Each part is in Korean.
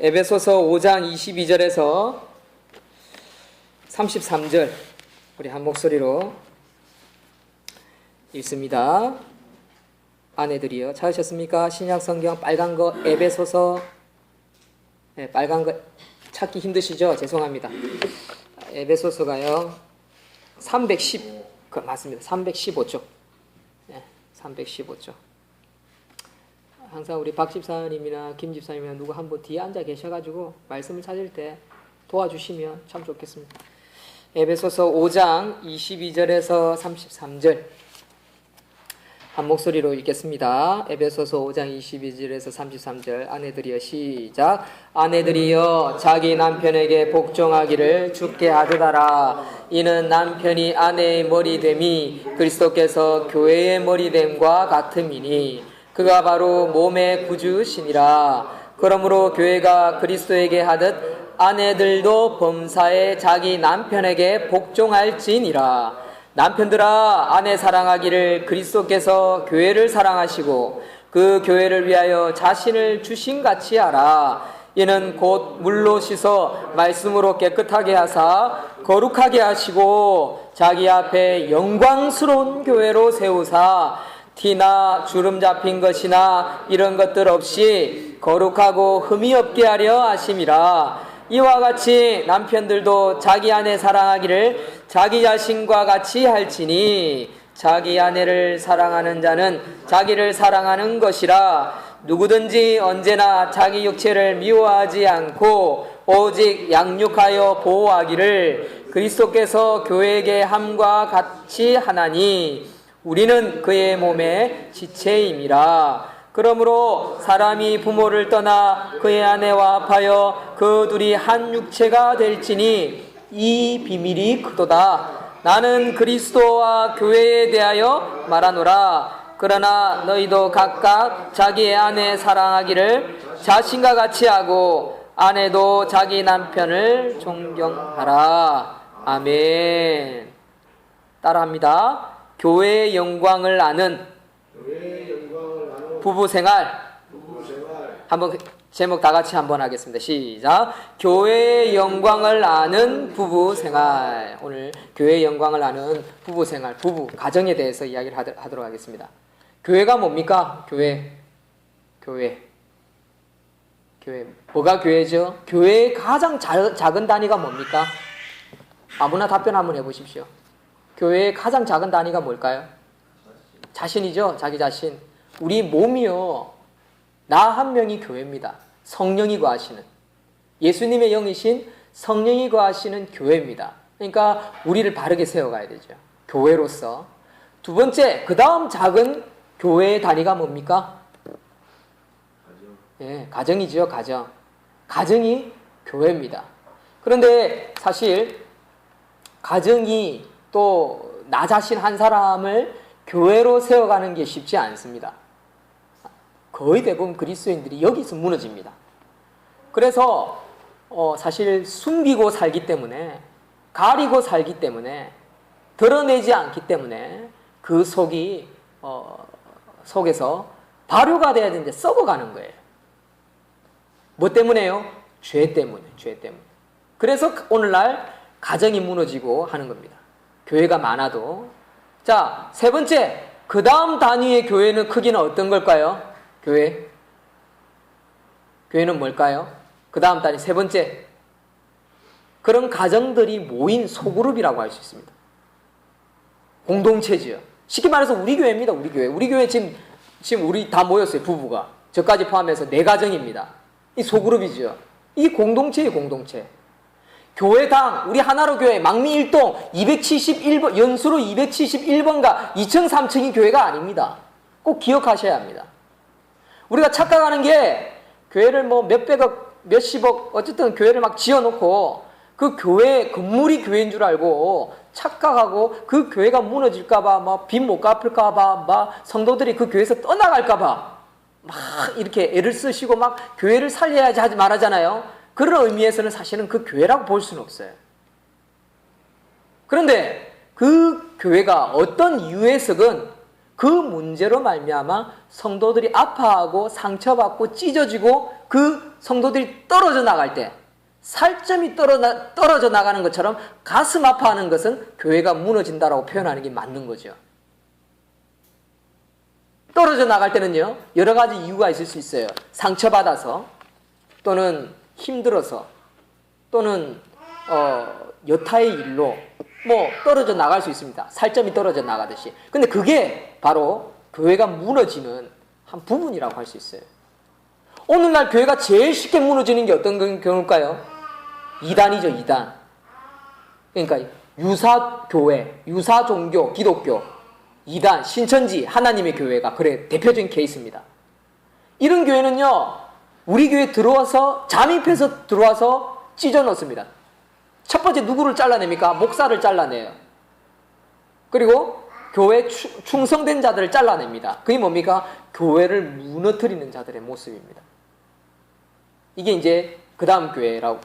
에베소서 5장 22절에서 33절 우리 한 목소리로 읽습니다. 아내들이요, 찾으셨습니까? 신약성경 빨간 거 에베소서, 네, 빨간 거 찾기 힘드시죠? 죄송합니다. 에베소서가요 310 맞습니다. 315쪽. 네, 315쪽. 항상 우리 박 집사님이나 김 집사님이나 누구 한 분 뒤에 앉아 계셔가지고 말씀을 찾을 때 도와주시면 참 좋겠습니다. 에베소서 5장 22절에서 33절 한 목소리로 읽겠습니다. 에베소서 5장 22절에서 33절. 아내들이여, 시작. 아내들이여, 자기 남편에게 복종하기를 주께 하듯하라. 이는 남편이 아내의 머리됨이 그리스도께서 교회의 머리됨과 같음이니 그가 바로 몸의 구주시니라. 그러므로 교회가 그리스도에게 하듯 아내들도 범사에 자기 남편에게 복종할지니라. 남편들아, 아내 사랑하기를 그리스도께서 교회를 사랑하시고 그 교회를 위하여 자신을 주신같이 하라. 이는 곧 물로 씻어 말씀으로 깨끗하게 하사 거룩하게 하시고 자기 앞에 영광스러운 교회로 세우사 티나 주름 잡힌 것이나 이런 것들 없이 거룩하고 흠이 없게 하려 하심이라. 이와 같이 남편들도 자기 아내 사랑하기를 자기 자신과 같이 할지니 자기 아내를 사랑하는 자는 자기를 사랑하는 것이라. 누구든지 언제나 자기 육체를 미워하지 않고 오직 양육하여 보호하기를 그리스도께서 교회에게 함과 같이 하나니 우리는 그의 몸의 지체임이라. 그러므로 사람이 부모를 떠나 그의 아내와 합하여 그 둘이 한 육체가 될지니 이 비밀이 크도다. 나는 그리스도와 교회에 대하여 말하노라. 그러나 너희도 각각 자기의 아내 사랑하기를 자신과 같이 하고 아내도 자기 남편을 존경하라. 아멘. 따라합니다. 교회의 영광을 아는 부부 생활. 한번 제목 다 같이 한번 하겠습니다. 시작. 교회의 영광을 아는 부부 생활. 오늘 교회의 영광을 아는 부부 생활, 부부 가정에 대해서 이야기를 하도록 하겠습니다. 교회가 뭡니까? 교회. 뭐가 교회죠? 교회의 가장 작은 단위가 뭡니까? 아무나 답변 한번 해보십시오. 교회의 가장 작은 단위가 뭘까요? 자신이죠. 자기 자신. 우리 몸이요, 나 한 명이 교회입니다. 성령이 거하시는, 예수님의 영이신 성령이 거하시는 교회입니다. 그러니까 우리를 바르게 세워가야 되죠. 교회로서. 두 번째, 그 다음 작은 교회의 단위가 뭡니까? 예, 가정이죠. 가정. 가정이 교회입니다. 그런데 사실 가정이 또 나 자신 한 사람을 교회로 세워가는 게 쉽지 않습니다. 거의 대부분 그리스도인들이 여기서 무너집니다. 그래서 사실 숨기고 살기 때문에, 가리고 살기 때문에, 드러내지 않기 때문에 그 속에서 발효가 돼야 되는데 썩어가는 거예요. 뭐 때문에요? 죄 때문에. 그래서 오늘날 가정이 무너지고 하는 겁니다. 교회가 많아도. 자, 세 번째, 그 다음 단위의 교회는 크기는 어떤 걸까요? 교회는 뭘까요? 그 다음 단위 세 번째, 그런 가정들이 모인 소그룹이라고 할 수 있습니다. 공동체지요. 쉽게 말해서 우리 교회입니다. 우리 교회 지금 우리 다 모였어요. 부부가 저까지 포함해서 4가정입니다. 이 소그룹이죠. 이 공동체예요. 공동체. 교회당, 우리 하나로 교회 망미 1동 271번, 연수로 271번가 2층 3층이 교회가 아닙니다. 꼭 기억하셔야 합니다. 우리가 착각하는 게 교회를 뭐 몇백억, 몇십억, 어쨌든 교회를 막 지어놓고 그 교회 건물이 교회인 줄 알고 착각하고 그 교회가 무너질까봐, 막 빚 못 갚을까봐, 막 성도들이 그 교회에서 떠나갈까봐 막 이렇게 애를 쓰시고 막 교회를 살려야지 하지 말하잖아요. 그런 의미에서는 사실은 그 교회라고 볼 수는 없어요. 그런데 그 교회가 어떤 이유에서건 그 문제로 말미암아 성도들이 아파하고 상처받고 찢어지고 그 성도들이 떨어져 나갈 때 살점이 떨어져 나가는 것처럼 가슴 아파하는 것은 교회가 무너진다라고 표현하는 게 맞는 거죠. 떨어져 나갈 때는요, 여러 가지 이유가 있을 수 있어요. 상처받아서, 또는 힘들어서, 또는 여타의 일로 떨어져 나갈 수 있습니다. 살점이 떨어져 나가듯이. 근데 그게 바로 교회가 무너지는 한 부분이라고 할 수 있어요. 오늘날 교회가 제일 쉽게 무너지는 게 어떤 경우일까요? 이단이죠, 이단. 그러니까 유사교회, 유사종교, 기독교, 이단, 신천지, 하나님의 교회가 그래 대표적인 케이스입니다. 이런 교회는요, 우리 교회에 들어와서 잠입해서 들어와서 찢어 넣습니다. 첫 번째 누구를 잘라냅니까? 목사를 잘라내요. 그리고 교회 충성된 자들을 잘라냅니다. 그게 뭡니까? 교회를 무너뜨리는 자들의 모습입니다. 이게 이제 그 다음 교회라고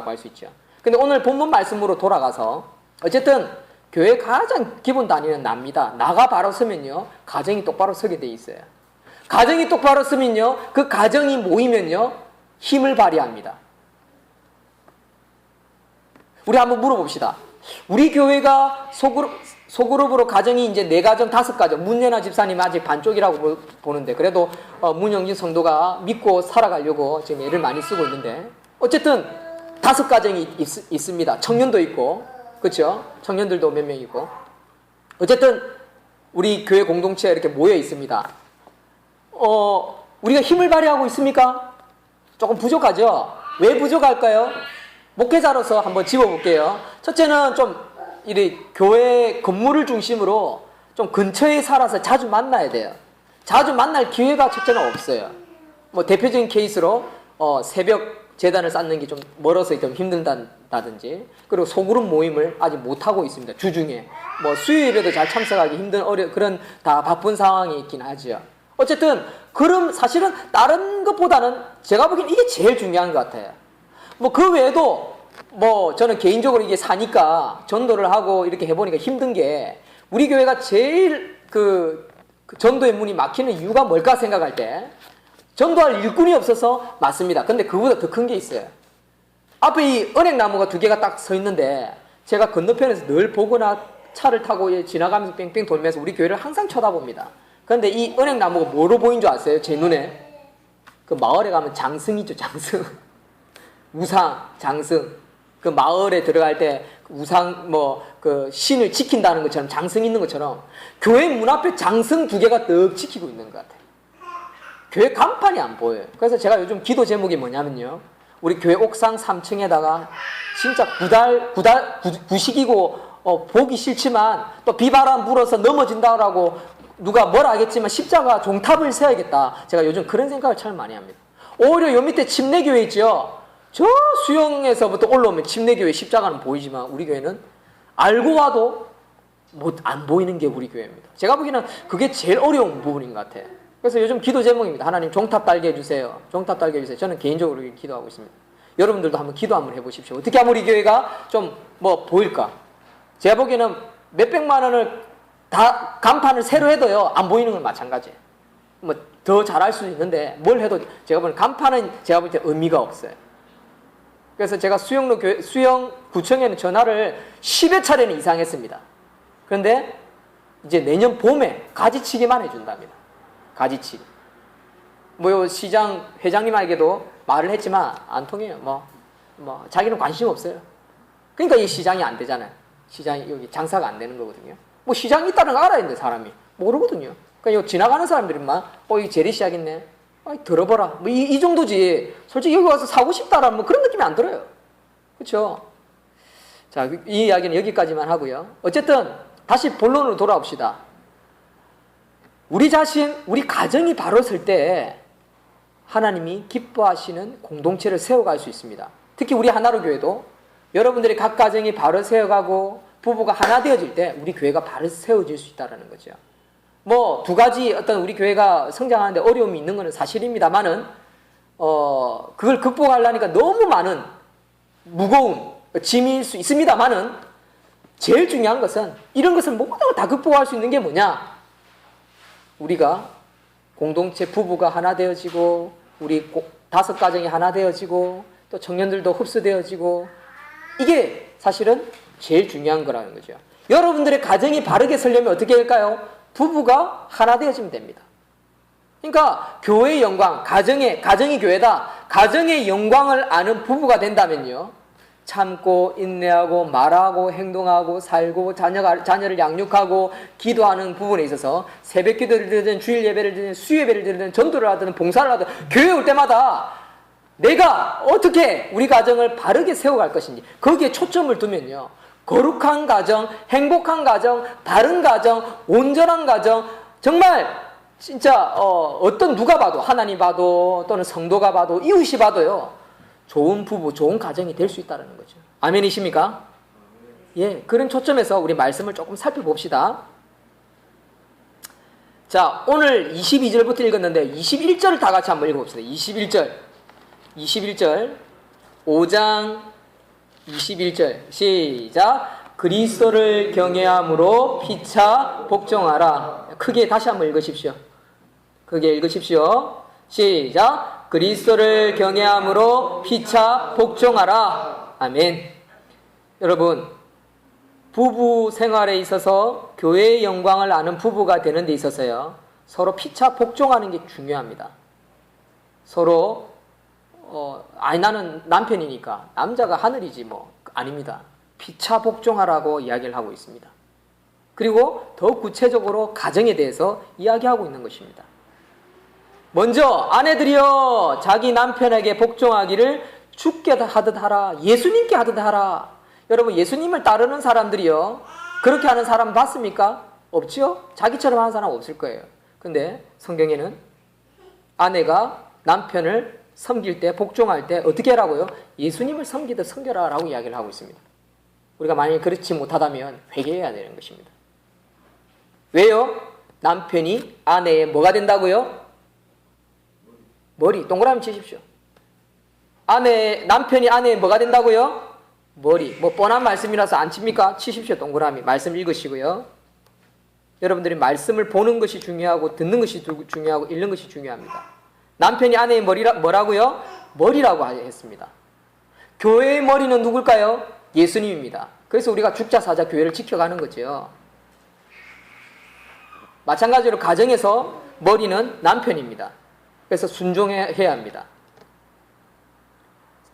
할 수 있죠. 근데 오늘 본문 말씀으로 돌아가서 어쨌든 교회 가장 기본 단위는 나입니다. 나가 바로 서면요, 가정이 똑바로 서게 돼 있어요. 가정이 똑바로 서면요, 그 가정이 모이면요, 힘을 발휘합니다. 우리 한번 물어봅시다. 우리 교회가 소그룹으로 가정이 이제 4가정, 5가정, 문연아 집사님 아직 반쪽이라고 보는데, 그래도 문영진 성도가 믿고 살아가려고 지금 애를 많이 쓰고 있는데, 어쨌든 5가정이 있습니다. 청년도 있고, 그렇죠? 청년들도 몇 명 있고, 어쨌든 우리 교회 공동체에 이렇게 모여 있습니다. 우리가 힘을 발휘하고 있습니까? 조금 부족하죠? 왜 부족할까요? 목회자로서 한번 짚어볼게요. 첫째는 좀 교회 건물을 중심으로 좀 근처에 살아서 자주 만나야 돼요. 자주 만날 기회가 첫째는 없어요. 대표적인 케이스로 새벽 재단을 쌓는 게 좀 멀어서 좀 힘든다든지, 그리고 소그룹 모임을 아직 못하고 있습니다. 주중에 수요일에도 잘 참석하기 힘든 그런 다 바쁜 상황이 있긴 하죠. 어쨌든 그럼 사실은 다른 것보다는 제가 보기엔 이게 제일 중요한 것 같아요. 그 외에도 저는 개인적으로 이게 사니까 전도를 하고 이렇게 해보니까 힘든 게, 우리 교회가 제일 그 전도의 문이 막히는 이유가 뭘까 생각할 때, 전도할 일꾼이 없어서 맞습니다. 근데 그보다 더 큰 게 있어요. 앞에 이 은행나무가 2개가 딱 서 있는데, 제가 건너편에서 늘 보거나 차를 타고 지나가면서 뺑뺑 돌면서 우리 교회를 항상 쳐다봅니다. 그런데 이 은행나무가 뭐로 보인 줄 아세요? 제 눈에? 그 마을에 가면 장승이죠, 장승. 우상, 장승. 그 마을에 들어갈 때 우상, 그 신을 지킨다는 것처럼, 장승 있는 것처럼 교회 문 앞에 장승 2개가 떡 지키고 있는 것 같아요. 교회 간판이 안 보여요. 그래서 제가 요즘 기도 제목이 뭐냐면요, 우리 교회 옥상 3층에다가 진짜 구식이고 보기 싫지만 또 비바람 불어서 넘어진다라고 누가 뭐라 하겠지만 십자가 종탑을 세워야겠다. 제가 요즘 그런 생각을 참 많이 합니다. 오히려 요 밑에 침례교회 있죠. 저 수영에서부터 올라오면 침례교회 십자가는 보이지만 우리 교회는 알고 와도 안 보이는 게 우리 교회입니다. 제가 보기에는 그게 제일 어려운 부분인 것 같아요. 그래서 요즘 기도 제목입니다. 하나님 종탑 달게 해주세요. 종탑 달게 해주세요. 저는 개인적으로 기도하고 있습니다. 여러분들도 한번 기도 한번 해보십시오. 어떻게 하면 우리 교회가 좀 보일까? 제가 보기에는 몇백만 원을 다 간판을 새로 해도요, 안 보이는 건 마찬가지예요. 더 잘할 수도 있는데 뭘 해도 제가 보는 간판은 제가 볼 때 의미가 없어요. 그래서 제가 수영구청에는 전화를 10여 차례는 이상 했습니다. 그런데 이제 내년 봄에 가지치기만 해준답니다. 가지치기. 시장 회장님에게도 말을 했지만 안 통해요. 자기는 관심 없어요. 그러니까 이 시장이 안 되잖아요. 시장이 여기 장사가 안 되는 거거든요. 시장이 있다는 거 알아야 되는데 사람이 모르거든요. 그러니까 지나가는 사람들만 이게 재래시장이네. 들어봐라. 이 정도지. 솔직히 여기 와서 사고 싶다라는 그런 느낌이 안 들어요. 그렇죠? 자, 이 이야기는 여기까지만 하고요. 어쨌든 다시 본론으로 돌아옵시다. 우리 자신, 우리 가정이 바로 설 때 하나님이 기뻐하시는 공동체를 세워갈 수 있습니다. 특히 우리 하나로 교회도 여러분들이 각 가정이 바로 세워가고 부부가 하나 되어질 때 우리 교회가 바로 세워질 수 있다는 거죠. 2가지 어떤 우리 교회가 성장하는데 어려움이 있는 것은 사실입니다만은, 그걸 극복하려니까 너무 많은 무거운 짐일 수 있습니다만은, 제일 중요한 것은 이런 것을 모두 다 극복할 수 있는 게 뭐냐? 우리가 공동체 부부가 하나 되어지고 우리 5가정이 하나 되어지고 또 청년들도 흡수되어지고 이게 사실은 제일 중요한 거라는 거죠. 여러분들의 가정이 바르게 서려면 어떻게 할까요? 부부가 하나 되어지면 됩니다. 그러니까 교회의 영광, 가정이 교회다. 가정의 영광을 아는 부부가 된다면요. 참고 인내하고 말하고 행동하고 살고 자녀를 양육하고 기도하는 부분에 있어서 새벽 기도를 드리든 주일 예배를 드리든 수예배를 드리든 전도를 하든 봉사를 하든 교회에 올 때마다 내가 어떻게 우리 가정을 바르게 세워갈 것인지 거기에 초점을 두면요. 거룩한 가정, 행복한 가정, 바른 가정, 온전한 가정 정말 진짜 어떤 누가 봐도 하나님 봐도 또는 성도가 봐도 이웃이 봐도요. 좋은 부부, 좋은 가정이 될 수 있다는 거죠. 아멘이십니까? 예, 그런 초점에서 우리 말씀을 조금 살펴봅시다. 자, 오늘 22절부터 읽었는데 21절을 다 같이 한번 읽어봅시다. 21절 5장 21절 시작. 그리스도를 경외함으로 피차 복종하라. 크게 다시 한번 읽으십시오. 크게 읽으십시오. 시작. 그리스도를 경외함으로 피차 복종하라. 아멘. 여러분, 부부 생활에 있어서 교회의 영광을 아는 부부가 되는 데 있어서요. 서로 피차 복종하는 게 중요합니다. 서로 나는 남편이니까 남자가 하늘이지 뭐 아닙니다. 피차 복종하라고 이야기를 하고 있습니다. 그리고 더 구체적으로 가정에 대해서 이야기하고 있는 것입니다. 먼저 아내들이여 자기 남편에게 복종하기를 주께 하듯 하라. 예수님께 하듯 하라. 여러분 예수님을 따르는 사람들이요. 그렇게 하는 사람 봤습니까? 없지요? 자기처럼 하는 사람 없을 거예요. 근데 성경에는 아내가 남편을 섬길 때 복종할 때 어떻게 하라고요? 예수님을 섬기듯 섬겨라 라고 이야기를 하고 있습니다. 우리가 만약에 그렇지 못하다면 회개해야 되는 것입니다. 왜요? 남편이 아내의 뭐가 된다고요? 머리, 동그라미 치십시오. 남편이 아내의 뭐가 된다고요? 머리. 뭐 뻔한 말씀이라서 안 칩니까? 치십시오, 동그라미. 말씀 읽으시고요. 여러분들이 말씀을 보는 것이 중요하고 듣는 것이 중요하고 읽는 것이 중요합니다. 남편이 아내의 뭐라고요? 머리라고 했습니다. 교회의 머리는 누굴까요? 예수님입니다. 그래서 우리가 죽자 사자 교회를 지켜가는 거죠. 마찬가지로 가정에서 머리는 남편입니다. 그래서 순종해야 합니다.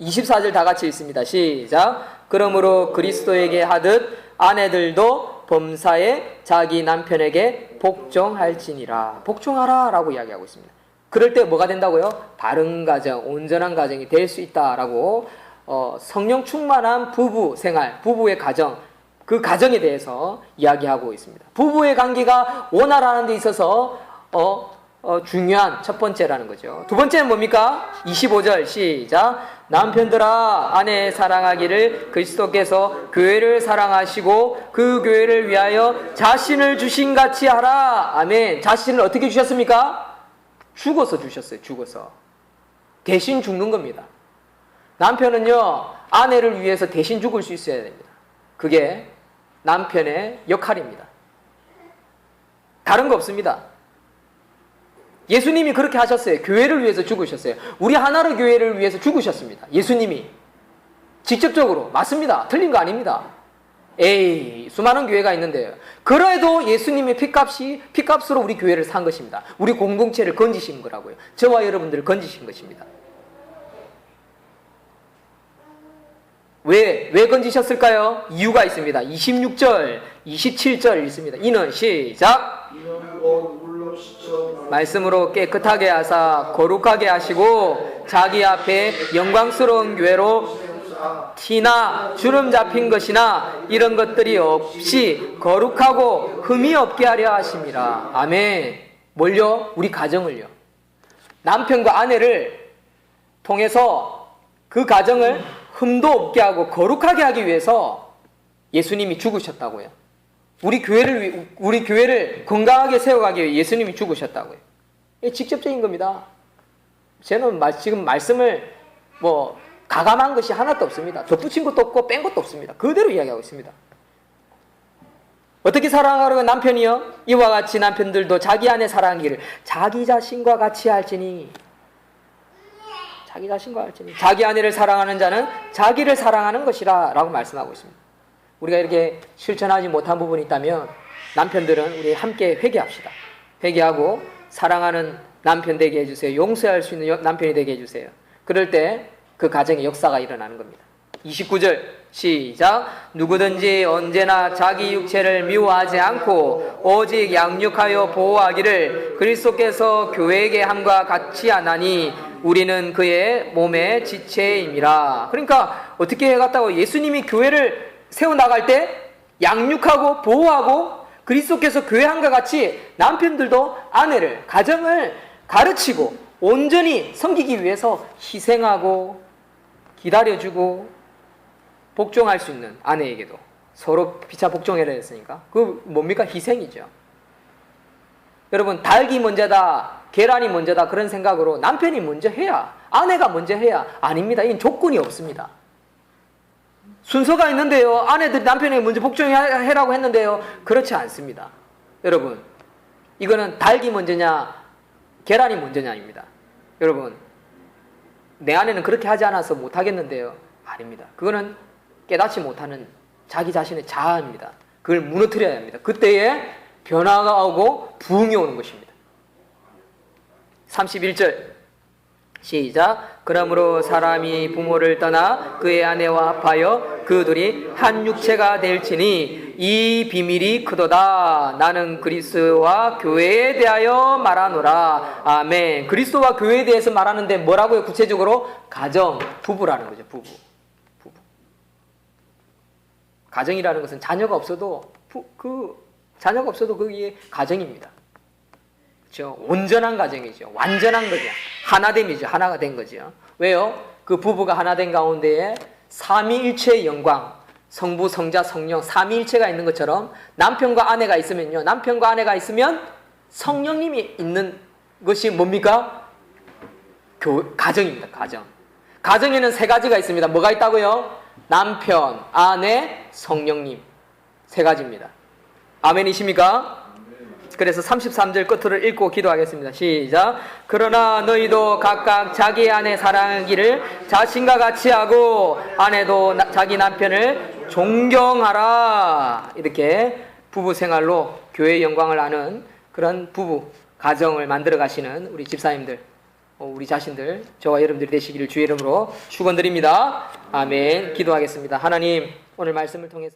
24절 다 같이 읽습니다. 시작. 그러므로 그리스도에게 하듯 아내들도 범사에 자기 남편에게 복종할지니라. 복종하라 라고 이야기하고 있습니다. 그럴 때 뭐가 된다고요? 바른 가정, 온전한 가정이 될 수 있다라고 성령 충만한 부부 생활, 부부의 가정, 그 가정에 대해서 이야기하고 있습니다. 부부의 관계가 원활하는 데 있어서 중요한 첫 번째라는 거죠. 두 번째는 뭡니까? 25절 시작. 남편들아 아내 사랑하기를 그리스도께서 교회를 사랑하시고 그 교회를 위하여 자신을 주신 같이 하라. 아멘. 자신을 어떻게 주셨습니까? 죽어서 주셨어요. 죽어서. 대신 죽는 겁니다. 남편은요 아내를 위해서 대신 죽을 수 있어야 됩니다. 그게 남편의 역할입니다. 다른 거 없습니다. 예수님이 그렇게 하셨어요. 교회를 위해서 죽으셨어요. 우리 하나로 교회를 위해서 죽으셨습니다. 예수님이 직접적으로. 맞습니다. 틀린 거 아닙니다. 수많은 교회가 있는데요. 그래도 예수님의 피값으로 우리 교회를 산 것입니다. 우리 공동체를 건지신 거라고요. 저와 여러분들을 건지신 것입니다. 왜 건지셨을까요? 이유가 있습니다. 26절, 27절 있습니다. 이는 시작. 말씀으로 깨끗하게 하사 거룩하게 하시고 자기 앞에 영광스러운 교회로 티나 주름 잡힌 것이나 이런 것들이 없이 거룩하고 흠이 없게 하려 하심이라. 아멘. 뭘요? 우리 가정을요. 남편과 아내를 통해서 그 가정을 흠도 없게 하고 거룩하게 하기 위해서 예수님이 죽으셨다고요. 우리 교회를 건강하게 세워가기 위해 예수님이 죽으셨다고요. 이게 직접적인 겁니다. 저는 지금 말씀을 가감한 것이 하나도 없습니다. 덧붙인 것도 없고 뺀 것도 없습니다. 그대로 이야기하고 있습니다. 어떻게 사랑하라고 남편이요? 이와 같이 남편들도 자기 아내 사랑하기를 자기 자신과 같이 할지니. 자기 자신과 할지니. 자기 아내를 사랑하는 자는 자기를 사랑하는 것이라 라고 말씀하고 있습니다. 우리가 이렇게 실천하지 못한 부분이 있다면 남편들은 우리 함께 회개합시다. 회개하고 사랑하는 남편 되게 해주세요. 용서할 수 있는 남편이 되게 해주세요. 그럴 때 그 가정에 역사가 일어나는 겁니다. 29절 시작. 누구든지 언제나 자기 육체를 미워하지 않고 오직 양육하여 보호하기를 그리스도께서 교회에게 함과 같이 하나니 우리는 그의 몸의 지체임이라. 그러니까 어떻게 해갔다고 예수님이 교회를 세워나갈 때 양육하고 보호하고 그리스도께서 교회 함과 같이 남편들도 아내를 가정을 가르치고 온전히 섬기기 위해서 희생하고 기다려주고 복종할 수 있는 아내에게도 서로 피차 복종해야 했으니까 그 뭡니까? 희생이죠. 여러분 닭이 먼저다 계란이 먼저다 그런 생각으로 남편이 먼저 해야 아내가 먼저 해야 아닙니다. 이건 조건이 없습니다. 순서가 있는데요. 아내들이 남편에게 먼저 복종해라고 했는데요. 그렇지 않습니다. 여러분 이거는 닭이 먼저냐 계란이 먼저냐입니다. 여러분 내 아내는 그렇게 하지 않아서 못하겠는데요. 아닙니다. 그거는 깨닫지 못하는 자기 자신의 자아입니다. 그걸 무너뜨려야 합니다. 그때에 변화가 오고 부흥이 오는 것입니다. 31절 시작. 그러므로 사람이 부모를 떠나 그의 아내와 합하여 그 둘이 한 육체가 될지니 이 비밀이 크도다. 나는 그리스도와 교회에 대하여 말하노라. 아멘. 그리스도와 교회에 대해서 말하는데 뭐라고요? 구체적으로 가정, 부부라는 거죠. 부부. 가정이라는 것은 자녀가 없어도 자녀가 없어도 그게 가정입니다. 그렇죠? 온전한 가정이죠. 완전한 거죠. 하나됨이죠. 하나가 된 거죠. 왜요? 그 부부가 하나 된 가운데에 삼위일체의 영광, 성부, 성자, 성령 삼위일체가 있는 것처럼 남편과 아내가 있으면요. 남편과 아내가 있으면 성령님이 있는 것이 뭡니까? 가정입니다. 가정. 가정에는 세 가지가 있습니다. 뭐가 있다고요? 남편, 아내, 성령님. 세 가지입니다. 아멘이십니까? 그래서 33절 끝으로 읽고 기도하겠습니다. 시작. 그러나 너희도 각각 자기 아내 사랑하기를 자신과 같이 하고 아내도 자기 남편을 존경하라. 이렇게 부부 생활로 교회의 영광을 아는 그런 부부 가정을 만들어 가시는 우리 집사님들, 우리 자신들, 저와 여러분들이 되시기를 주의 이름으로 축원드립니다. 아멘. 기도하겠습니다. 하나님, 오늘 말씀을 통해서